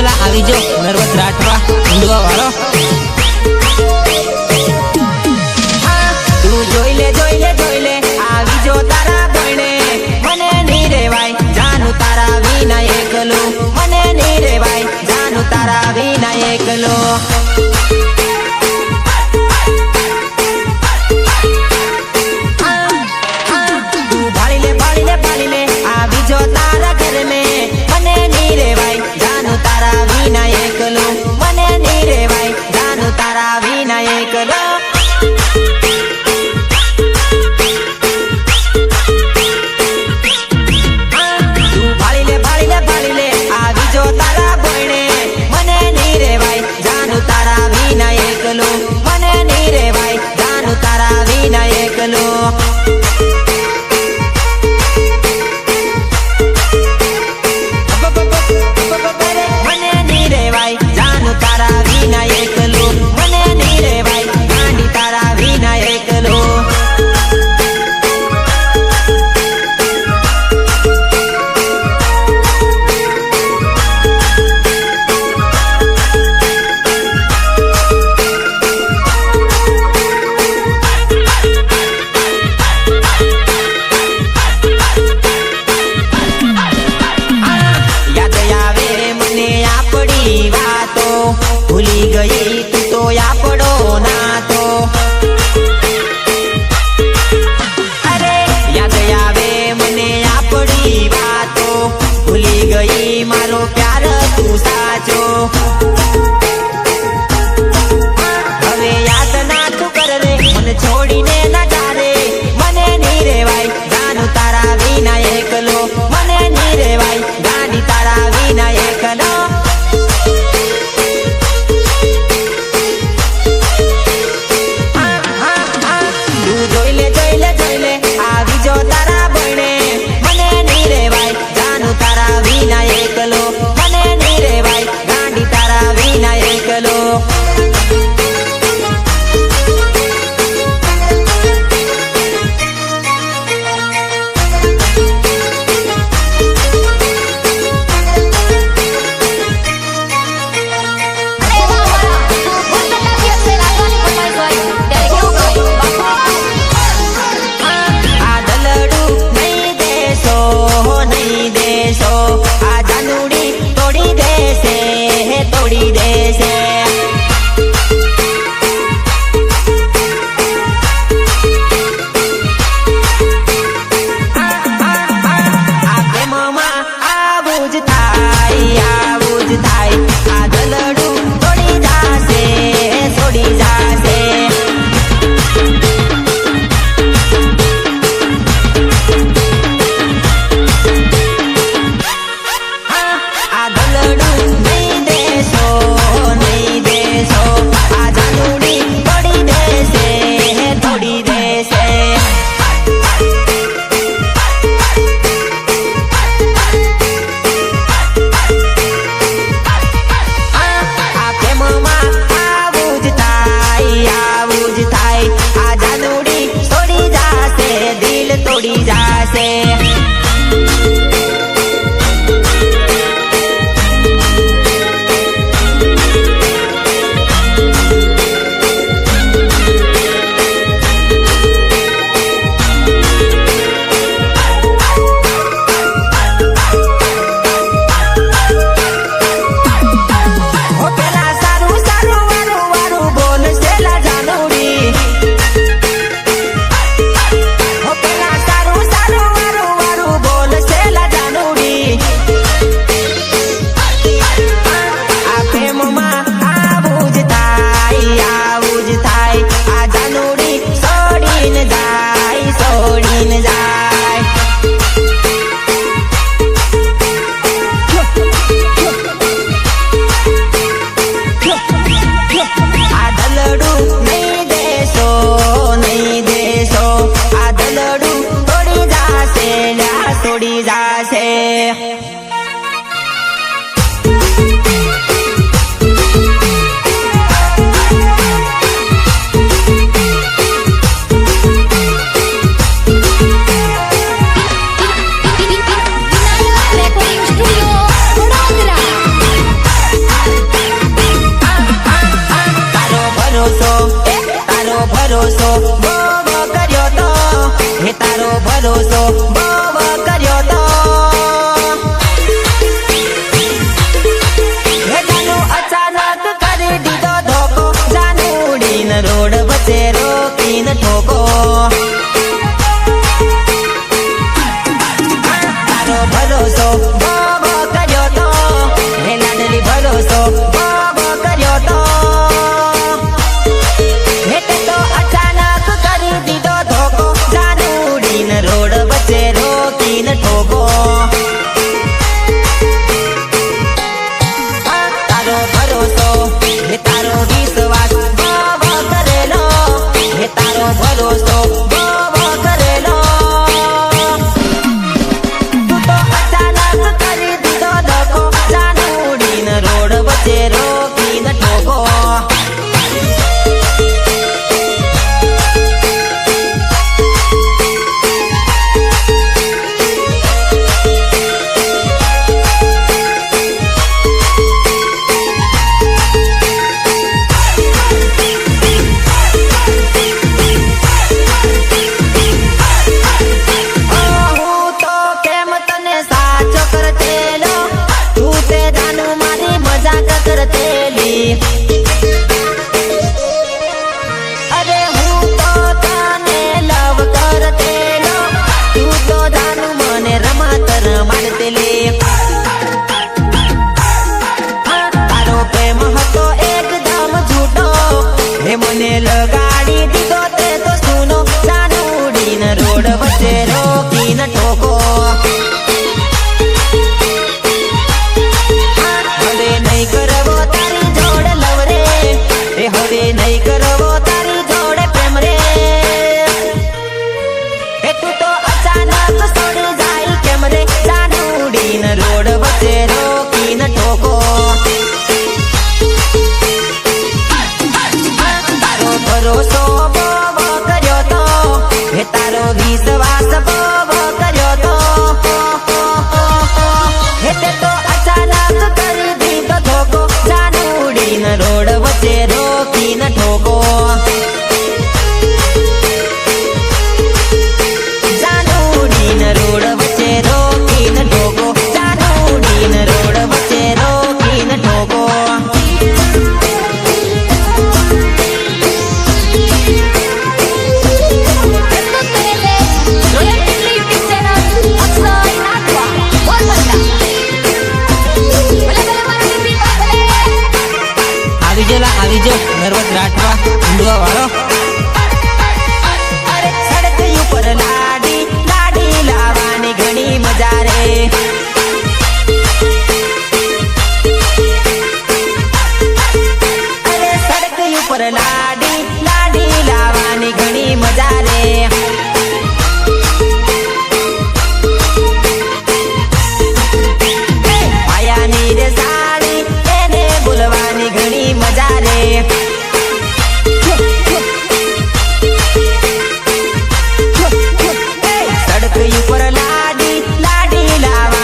લા આવી જો નર્વસ રાઠવા ઊંડવા વાળો તું જોઈ લે આવી જો તારા ભણે મને ની રેવાય જાનું તારા વિના એકલો મને ની રેવાય જાનું તારા વિના એકલો ભૂલી ગઈ તું તો આપડો નાતો અરે યાદ આવે મને આપડી વાતો ભૂલી ગઈ મારો પ્યાર તું સાચો હવે યાદ ના તું કર રે મને છોડીને ના જા રે મને ની રેવાય જાનું તારા વિના એકલો મને ની રેવાય ગાડી તારા વિના એકલો તોડી જાશે તોડી જાશે ભરોસો બાબો કર્યો તો હે લાડલી ભરોસો બાબો કર્યો તો હે તે તો અચાનક કરી દીધો ધોકો જાનુડીને રોડ વચ્ચે રોકીને ઠોકો તારો ભરોસો હે તારો વિશ્વાસ બાબો કરેલો હે તારો ભરોસો બાબો કરેલો તું તો અચાનક કરી દીધો ધોકો જાનુડીને રોડ વચ્ચે રોકીને ઠોકો અરે હું તો તને લવ કરતેલો તું તો જાનું મને રમત રમાડતેલી તારો પ્રેમ હતો એકદમ છૂટો હે મને લગાડી દીધો તે તો સુનો જાનુડીને રોડ વચ્ચે રોકીને ઠોકો હવે નહીં કરવો તારી જોડે લવ રે એ હવે નહીં કરવો તારી જોડે પ્રેમ રે એ તું તો અચાનક છોડી જાય કેમ રે જાનુડીને રોડ વચ્ચે રોકીને ઠોકો તારો ભરોસો બાબો કર્યો તો હે તારો વિશ્વાસ બાબો કર્યો તો હે તે તો અચાનક કરી દીધો ધોકો જાનુડીને રોડ વચ્ચે રોકીને ઠોકો જાનુડીને રોડ વચ્ચે રોકીને ઠોકો જાનુડીને રોડ વચ્ચે રોકીને ઠોકો આવી જો નર્વસ રાઠવા ઊંડવા વાળો સડક ઉપર લાડી લાડી લાવવાની ઘણી મજા રે અરે સડક ઉપર લાડી લાડી લાવવાની ઘણી મજા રે પાયાની રે સાડી એને બોલવાની ઘણી મજા રે સડક ઉપર લાડી લાડી લાવા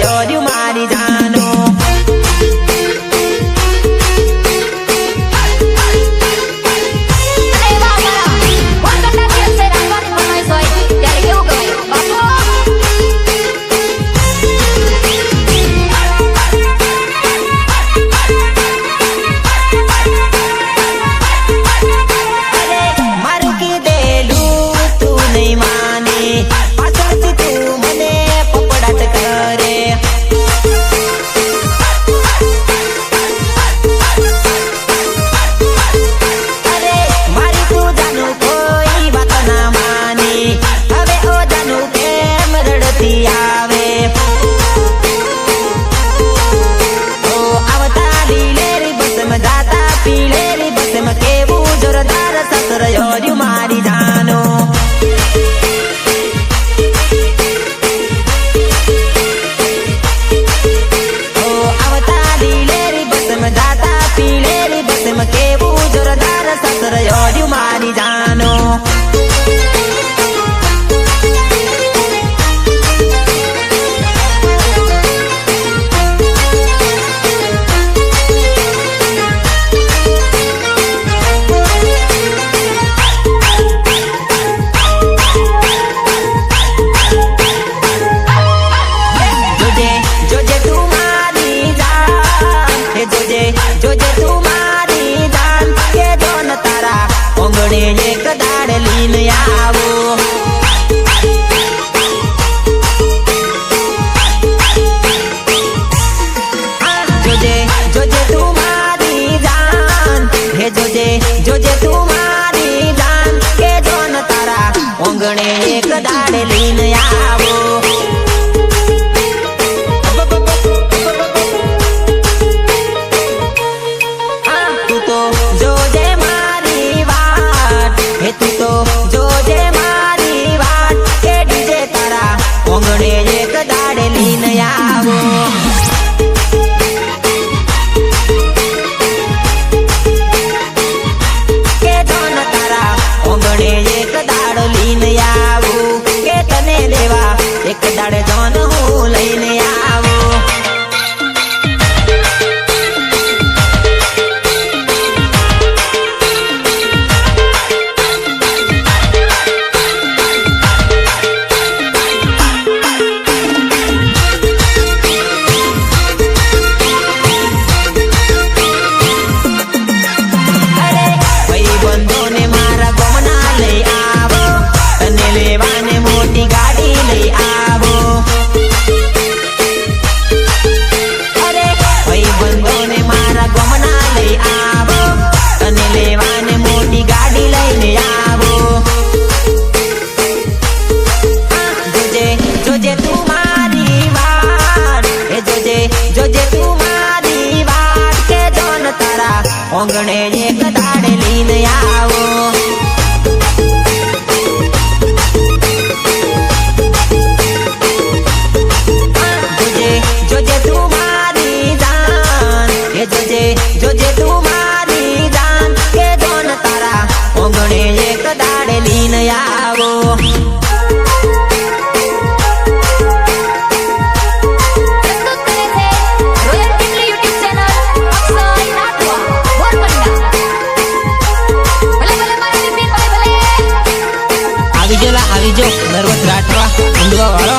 રહ્યો મારી જાનો મારી જાનો આવતા લીલેરી બસમાં જાતા પીલેરી બસમાં કેવું જોરદાર સસર યોર્યું મારી જાનો જોજે તું મારી જાન કે જોન તારા ઓંગણે એક દાડ લીન આવો જોજે તું મારી જાન હે જોજે તું મારી જાન કે જોન તારા ઓંગણે એક દાડ લીન આવો તું તો જોજે મારી વાત કે ડીજે તારા ઓંગણે એક દાડે લીન આવો કે જોન તારા ઓંગણે એક દાડો લીન આવું કે તને દેવા એક દાડે જોન હું લઈને આવું ઓંગણે એક દાડે લીન આવો જોજે તું મારી જાન હે જોજે તું મારી જાન કે જોન તારા ઓંગણે એક દાડે લીન આવો આવી જો નર્વસ રાઠવા ઊંડવા વાળો